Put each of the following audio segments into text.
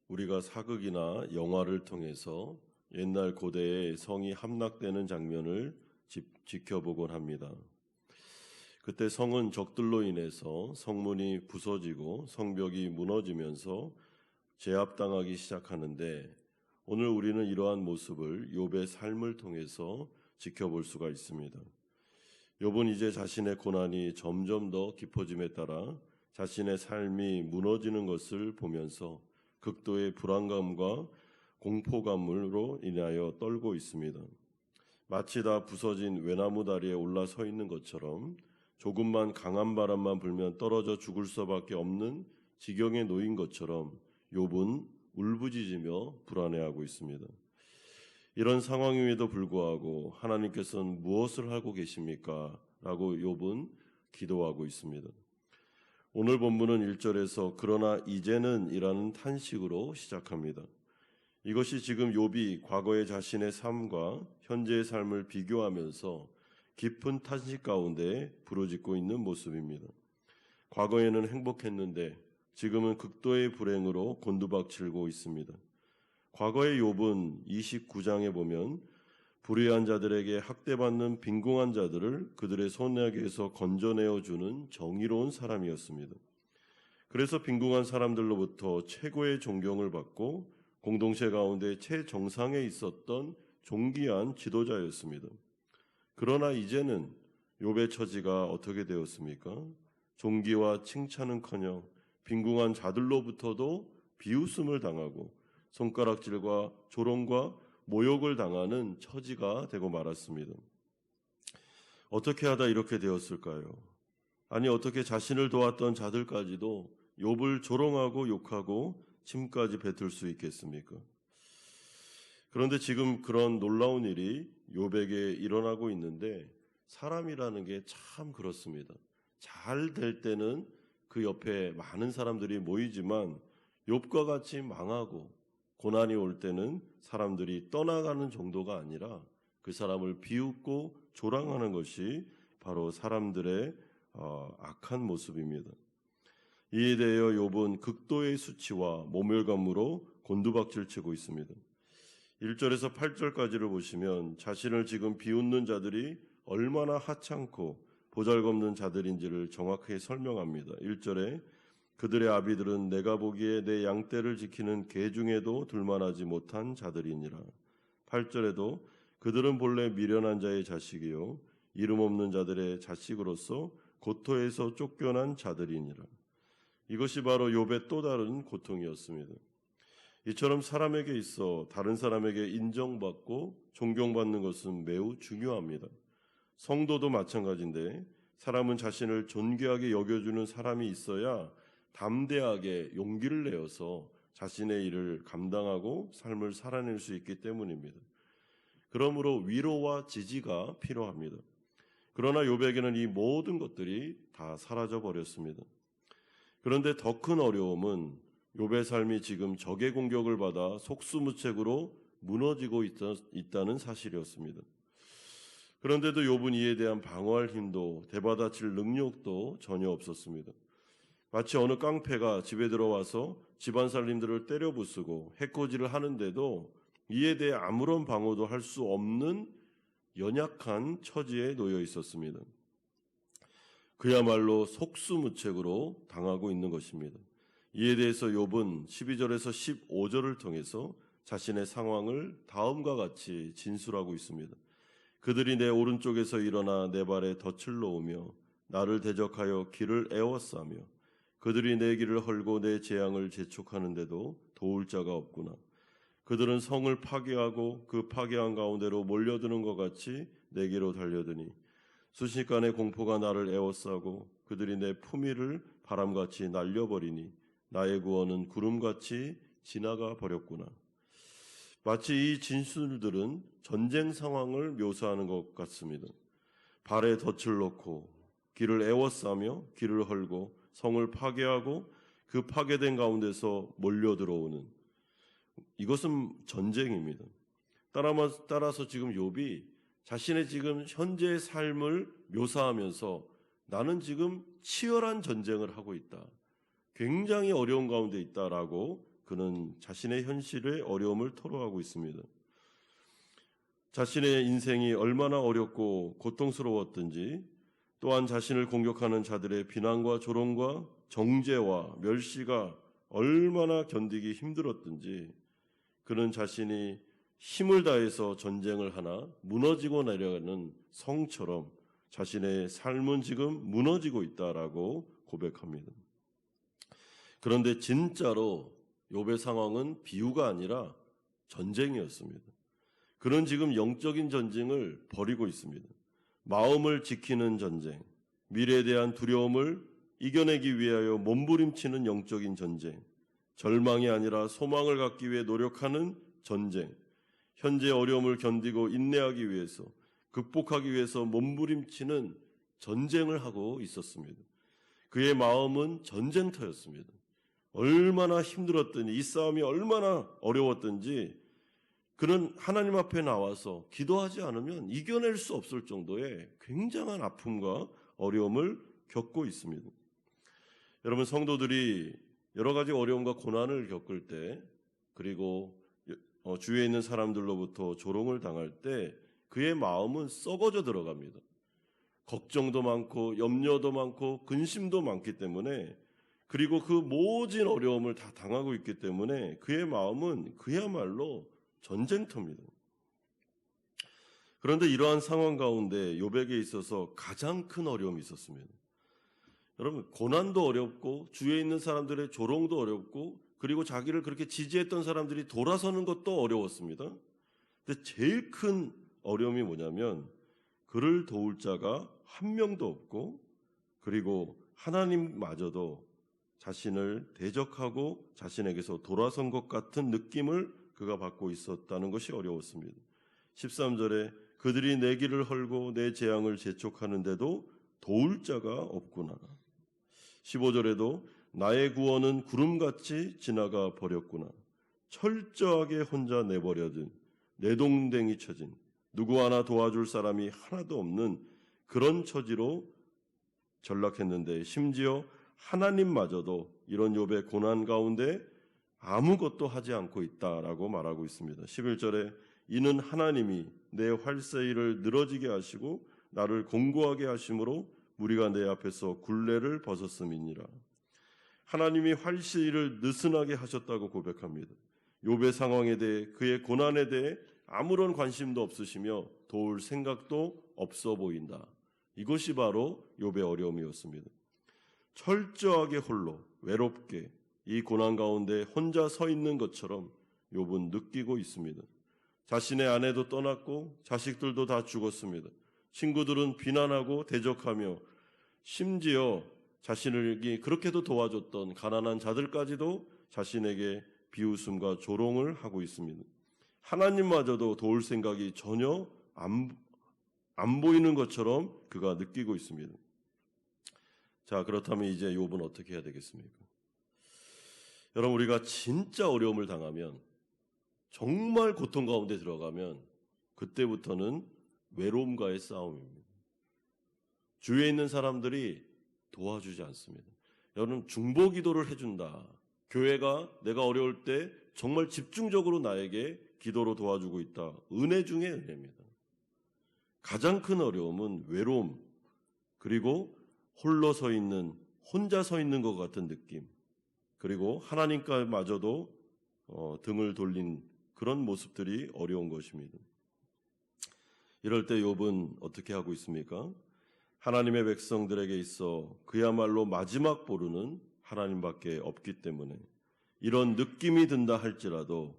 우리가 사극이나 영화를 통해서 옛날 고대의 성이 함락되는 장면을 지켜보곤 합니다. 그때 성은 적들로 인해서 성문이 부서지고 성벽이 무너지면서 제압당하기 시작하는데, 오늘 우리는 이러한 모습을 욥의 삶을 통해서 지켜볼 수가 있습니다. 욥은 이제 자신의 고난이 점점 더 깊어짐에 따라 자신의 삶이 무너지는 것을 보면서 극도의 불안감과 공포감으로 인하여 떨고 있습니다. 마치 다 부서진 외나무 다리에 올라서 있는 것처럼 조금만 강한 바람만 불면 떨어져 죽을 수밖에 없는 지경에 놓인 것처럼 욥은 울부짖으며 불안해하고 있습니다. 이런 상황임에도 불구하고 하나님께서는 무엇을 하고 계십니까? 라고 욥은 기도하고 있습니다. 오늘 본문은 1절에서 그러나 이제는 이라는 탄식으로 시작합니다. 이것이 지금 욥이 과거의 자신의 삶과 현재의 삶을 비교하면서 깊은 탄식 가운데 부르짖고 있는 모습입니다. 과거에는 행복했는데 지금은 극도의 불행으로 곤두박질고 있습니다. 과거의 욥은 29장에 보면 불의한 자들에게 학대받는 빈궁한 자들을 그들의 손아귀에서 건져내어주는 정의로운 사람이었습니다. 그래서 빈궁한 사람들로부터 최고의 존경을 받고 공동체 가운데 최정상에 있었던 존귀한 지도자였습니다. 그러나 이제는 욥의 처지가 어떻게 되었습니까? 존귀와 칭찬은커녕 빈궁한 자들로부터도 비웃음을 당하고 손가락질과 조롱과 모욕을 당하는 처지가 되고 말았습니다. 어떻게 하다 이렇게 되었을까요? 아니, 어떻게 자신을 도왔던 자들까지도 욥을 조롱하고 욕하고 침까지 뱉을 수 있겠습니까? 그런데 지금 그런 놀라운 일이 욥에게 일어나고 있는데, 사람이라는 게 참 그렇습니다. 잘 될 때는 그 옆에 많은 사람들이 모이지만 욥과 같이 망하고 고난이 올 때는 사람들이 떠나가는 정도가 아니라 그 사람을 비웃고 조랑하는 것이 바로 사람들의 악한 모습입니다. 이에 대하여 욥은 극도의 수치와 모멸감으로 곤두박질치고 있습니다. 1절에서 8절까지를 보시면 자신을 지금 비웃는 자들이 얼마나 하찮고 보잘것없는 자들인지를 정확하게 설명합니다. 1절에 그들의 아비들은 내가 보기에 내 양떼를 지키는 개 중에도 둘만하지 못한 자들이니라. 8절에도 그들은 본래 미련한 자의 자식이요 이름 없는 자들의 자식으로서 고토에서 쫓겨난 자들이니라. 이것이 바로 욥의 또 다른 고통이었습니다. 이처럼 사람에게 있어 다른 사람에게 인정받고 존경받는 것은 매우 중요합니다. 성도도 마찬가지인데 사람은 자신을 존귀하게 여겨주는 사람이 있어야 담대하게 용기를 내어서 자신의 일을 감당하고 삶을 살아낼 수 있기 때문입니다. 그러므로 위로와 지지가 필요합니다. 그러나 욥에게는 이 모든 것들이 다 사라져 버렸습니다. 그런데 더 큰 어려움은 욥의 삶이 지금 적의 공격을 받아 속수무책으로 무너지고 있다는 사실이었습니다. 그런데도 욥은 이에 대한 방어할 힘도 대받아칠 능력도 전혀 없었습니다. 마치 어느 깡패가 집에 들어와서 집안 살림들을 때려 부수고 해코지를 하는데도 이에 대해 아무런 방어도 할 수 없는 연약한 처지에 놓여 있었습니다. 그야말로 속수무책으로 당하고 있는 것입니다. 이에 대해서 욥은 12절에서 15절을 통해서 자신의 상황을 다음과 같이 진술하고 있습니다. 그들이 내 오른쪽에서 일어나 내 발에 덫을 놓으며 나를 대적하여 길을 에워싸며 그들이 내 길을 헐고 내 재앙을 재촉하는데도 도울 자가 없구나. 그들은 성을 파괴하고 그 파괴한 가운데로 몰려드는 것 같이 내게로 달려드니 순식간에 공포가 나를 에워싸고 그들이 내 품위를 바람같이 날려버리니 나의 구원은 구름같이 지나가 버렸구나. 마치 이 진술들은 전쟁 상황을 묘사하는 것 같습니다. 발에 덫을 놓고 길을 에워싸며 길을 헐고 성을 파괴하고 그 파괴된 가운데서 몰려 들어오는, 이것은 전쟁입니다. 따라서 지금 욥이 자신의 지금 현재의 삶을 묘사하면서 나는 지금 치열한 전쟁을 하고 있다, 굉장히 어려운 가운데 있다라고 그는 자신의 현실의 어려움을 토로하고 있습니다. 자신의 인생이 얼마나 어렵고 고통스러웠든지, 또한 자신을 공격하는 자들의 비난과 조롱과 정죄와 멸시가 얼마나 견디기 힘들었든지, 그는 자신이 힘을 다해서 전쟁을 하나 무너지고 내려가는 성처럼 자신의 삶은 지금 무너지고 있다라고 고백합니다. 그런데 진짜로 욥의 상황은 비유가 아니라 전쟁이었습니다. 그는 지금 영적인 전쟁을 벌이고 있습니다. 마음을 지키는 전쟁, 미래에 대한 두려움을 이겨내기 위하여 몸부림치는 영적인 전쟁, 절망이 아니라 소망을 갖기 위해 노력하는 전쟁, 현재 어려움을 견디고 인내하기 위해서, 극복하기 위해서 몸부림치는 전쟁을 하고 있었습니다. 그의 마음은 전쟁터였습니다. 얼마나 힘들었든지, 이 싸움이 얼마나 어려웠든지 그는 하나님 앞에 나와서 기도하지 않으면 이겨낼 수 없을 정도의 굉장한 아픔과 어려움을 겪고 있습니다. 여러분, 성도들이 여러 가지 어려움과 고난을 겪을 때, 그리고 주위에 있는 사람들로부터 조롱을 당할 때 그의 마음은 썩어져 들어갑니다. 걱정도 많고 염려도 많고 근심도 많기 때문에, 그리고 그 모든 어려움을 다 당하고 있기 때문에 그의 마음은 그야말로 전쟁터입니다. 그런데 이러한 상황 가운데 욥에게 있어서 가장 큰 어려움이 있었습니다. 여러분, 고난도 어렵고 주위에 있는 사람들의 조롱도 어렵고, 그리고 자기를 그렇게 지지했던 사람들이 돌아서는 것도 어려웠습니다. 근데 제일 큰 어려움이 뭐냐면, 그를 도울 자가 한 명도 없고, 그리고 하나님마저도 자신을 대적하고 자신에게서 돌아선 것 같은 느낌을 그가 받고 있었다는 것이 어려웠습니다. 13절에 그들이 내 길을 헐고 내 재앙을 재촉하는데도 도울 자가 없구나. 15절에도 나의 구원은 구름같이 지나가 버렸구나. 철저하게 혼자 내버려진 내동댕이 처진, 누구 하나 도와줄 사람이 하나도 없는 그런 처지로 전락했는데, 심지어 하나님마저도 이런 욥의 고난 가운데 아무것도 하지 않고 있다라고 말하고 있습니다. 11절에 이는 하나님이 내 활세일을 늘어지게 하시고 나를 공고하게 하심으로 무리가 내 앞에서 굴레를 벗었음이니라. 하나님이 활세일을 느슨하게 하셨다고 고백합니다. 욥의 상황에 대해, 그의 고난에 대해 아무런 관심도 없으시며 도울 생각도 없어 보인다. 이것이 바로 욥의 어려움이었습니다. 철저하게 홀로 외롭게 이 고난 가운데 혼자 서 있는 것처럼 욥은 느끼고 있습니다. 자신의 아내도 떠났고 자식들도 다 죽었습니다. 친구들은 비난하고 대적하며, 심지어 자신을 그렇게도 도와줬던 가난한 자들까지도 자신에게 비웃음과 조롱을 하고 있습니다. 하나님마저도 도울 생각이 전혀 안 보이는 것처럼 그가 느끼고 있습니다. 자, 그렇다면 이제 욥은 어떻게 해야 되겠습니까? 여러분, 우리가 진짜 어려움을 당하면, 정말 고통 가운데 들어가면 그때부터는 외로움과의 싸움입니다. 주위에 있는 사람들이 도와주지 않습니다. 여러분, 중보 기도를 해준다. 교회가 내가 어려울 때 정말 집중적으로 나에게 기도로 도와주고 있다. 은혜 중에 은혜입니다. 가장 큰 어려움은 외로움, 그리고 홀로 서 있는, 혼자 서 있는 것 같은 느낌, 그리고 하나님과마저도 등을 돌린 그런 모습들이 어려운 것입니다. 이럴 때 욥은 어떻게 하고 있습니까? 하나님의 백성들에게 있어 그야말로 마지막 보루는 하나님밖에 없기 때문에 이런 느낌이 든다 할지라도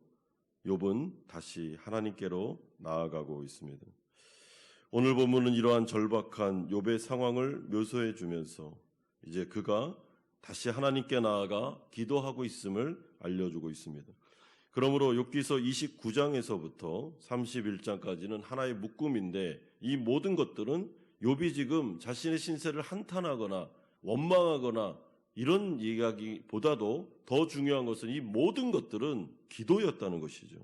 욥은 다시 하나님께로 나아가고 있습니다. 오늘 본문은 이러한 절박한 욥의 상황을 묘사해 주면서 이제 그가 다시 하나님께 나아가 기도하고 있음을 알려주고 있습니다. 그러므로 욥기서 29장에서부터 31장까지는 하나의 묶음인데, 이 모든 것들은 욥이 지금 자신의 신세를 한탄하거나 원망하거나 이런 이야기보다도 더 중요한 것은 이 모든 것들은 기도였다는 것이죠.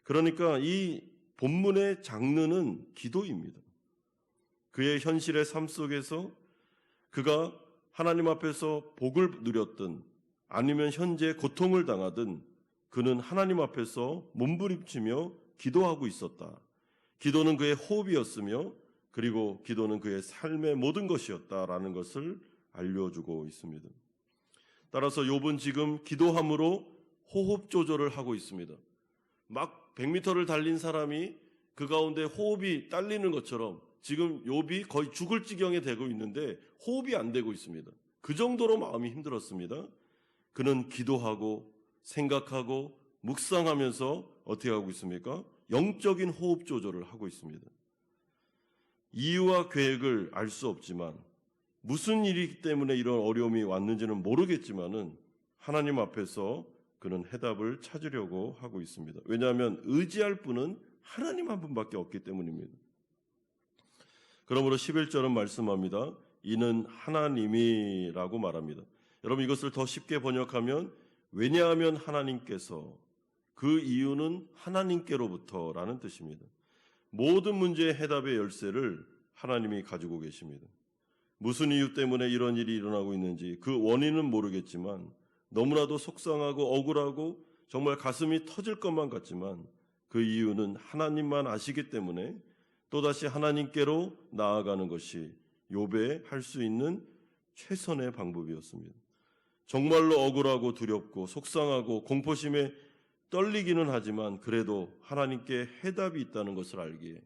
그러니까 이 본문의 장르는 기도입니다. 그의 현실의 삶 속에서 그가 하나님 앞에서 복을 누렸던 아니면 현재 고통을 당하든 그는 하나님 앞에서 몸부림치며 기도하고 있었다. 기도는 그의 호흡이었으며 그리고 기도는 그의 삶의 모든 것이었다라는 것을 알려주고 있습니다. 따라서 욥은 지금 기도함으로 호흡 조절을 하고 있습니다. 막 100m를 달린 사람이 그 가운데 호흡이 딸리는 것처럼 지금 욥이 거의 죽을 지경에 되고 있는데 호흡이 안 되고 있습니다. 그 정도로 마음이 힘들었습니다. 그는 기도하고 생각하고 묵상하면서 어떻게 하고 있습니까? 영적인 호흡 조절을 하고 있습니다. 이유와 계획을 알 수 없지만 무슨 일이기 때문에 이런 어려움이 왔는지는 모르겠지만은 하나님 앞에서 그는 해답을 찾으려고 하고 있습니다. 왜냐하면 의지할 분은 하나님 한 분밖에 없기 때문입니다. 그러므로 11절은 말씀합니다. 이는 하나님이라고 말합니다. 여러분 이것을 더 쉽게 번역하면 왜냐하면 하나님께서, 그 이유는 하나님께로부터라는 뜻입니다. 모든 문제의 해답의 열쇠를 하나님이 가지고 계십니다. 무슨 이유 때문에 이런 일이 일어나고 있는지 그 원인은 모르겠지만 너무나도 속상하고 억울하고 정말 가슴이 터질 것만 같지만 그 이유는 하나님만 아시기 때문에 또다시 하나님께로 나아가는 것이 욥의 할 수 있는 최선의 방법이었습니다. 정말로 억울하고 두렵고 속상하고 공포심에 떨리기는 하지만 그래도 하나님께 해답이 있다는 것을 알기에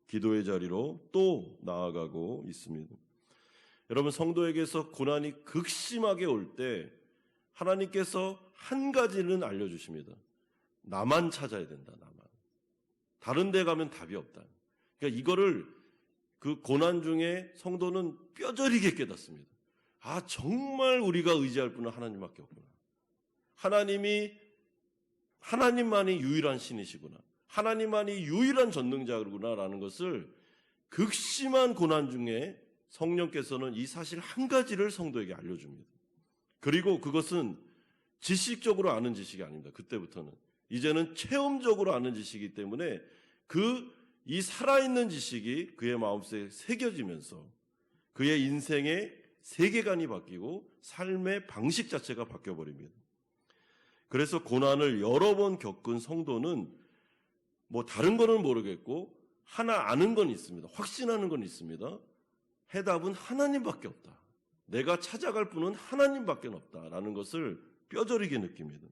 기도의 자리로 또 나아가고 있습니다. 여러분 성도에게서 고난이 극심하게 올 때 하나님께서 한 가지는 알려주십니다. 나만 찾아야 된다. 나만. 다른 데 가면 답이 없다. 그러니까 이거를 그 고난 중에 성도는 뼈저리게 깨닫습니다. 아, 정말 우리가 의지할 분은 하나님밖에 없구나. 하나님만이 유일한 신이시구나. 하나님만이 유일한 전능자구나라는 것을 극심한 고난 중에 성령께서는 이 사실 한 가지를 성도에게 알려줍니다. 그리고 그것은 지식적으로 아는 지식이 아닙니다. 그때부터는. 이제는 체험적으로 아는 지식이기 때문에 이 살아있는 지식이 그의 마음속에 새겨지면서 그의 인생의 세계관이 바뀌고 삶의 방식 자체가 바뀌어버립니다. 그래서 고난을 여러 번 겪은 성도는 뭐 다른 거는 모르겠고 하나 아는 건 있습니다. 확신하는 건 있습니다. 해답은 하나님밖에 없다. 내가 찾아갈 분은 하나님밖에 없다라는 것을 뼈저리게 느낍니다.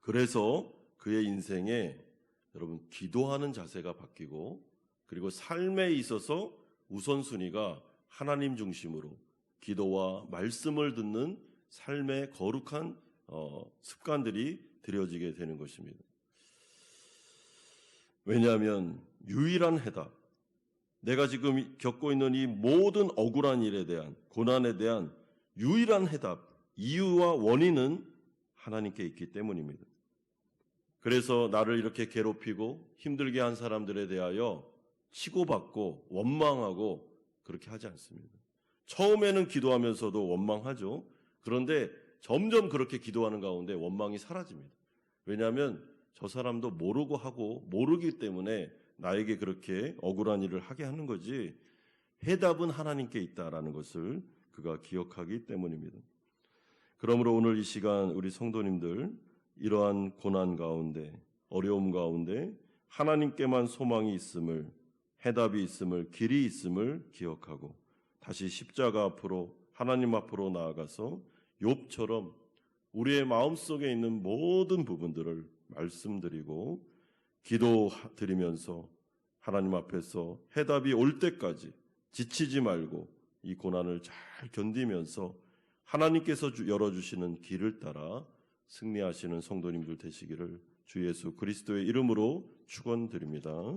그래서 그의 인생에 여러분 기도하는 자세가 바뀌고 그리고 삶에 있어서 우선순위가 하나님 중심으로 기도와 말씀을 듣는 삶의 거룩한 습관들이 들여지게 되는 것입니다. 왜냐하면 유일한 해답, 내가 지금 겪고 있는 이 모든 억울한 일에 대한 고난에 대한 유일한 해답, 이유와 원인은 하나님께 있기 때문입니다. 그래서 나를 이렇게 괴롭히고 힘들게 한 사람들에 대하여 치고받고 원망하고 그렇게 하지 않습니다. 처음에는 기도하면서도 원망하죠. 그런데 점점 그렇게 기도하는 가운데 원망이 사라집니다. 왜냐하면 저 사람도 모르고 하고 모르기 때문에 나에게 그렇게 억울한 일을 하게 하는 거지 해답은 하나님께 있다라는 것을 그가 기억하기 때문입니다. 그러므로 오늘 이 시간 우리 성도님들 이러한 고난 가운데 어려움 가운데 하나님께만 소망이 있음을, 해답이 있음을, 길이 있음을 기억하고 다시 십자가 앞으로 하나님 앞으로 나아가서 욥처럼 우리의 마음속에 있는 모든 부분들을 말씀드리고 기도드리면서 하나님 앞에서 해답이 올 때까지 지치지 말고 이 고난을 잘 견디면서 하나님께서 열어주시는 길을 따라 승리하시는 성도님들 되시기를 주 예수 그리스도의 이름으로 축원드립니다.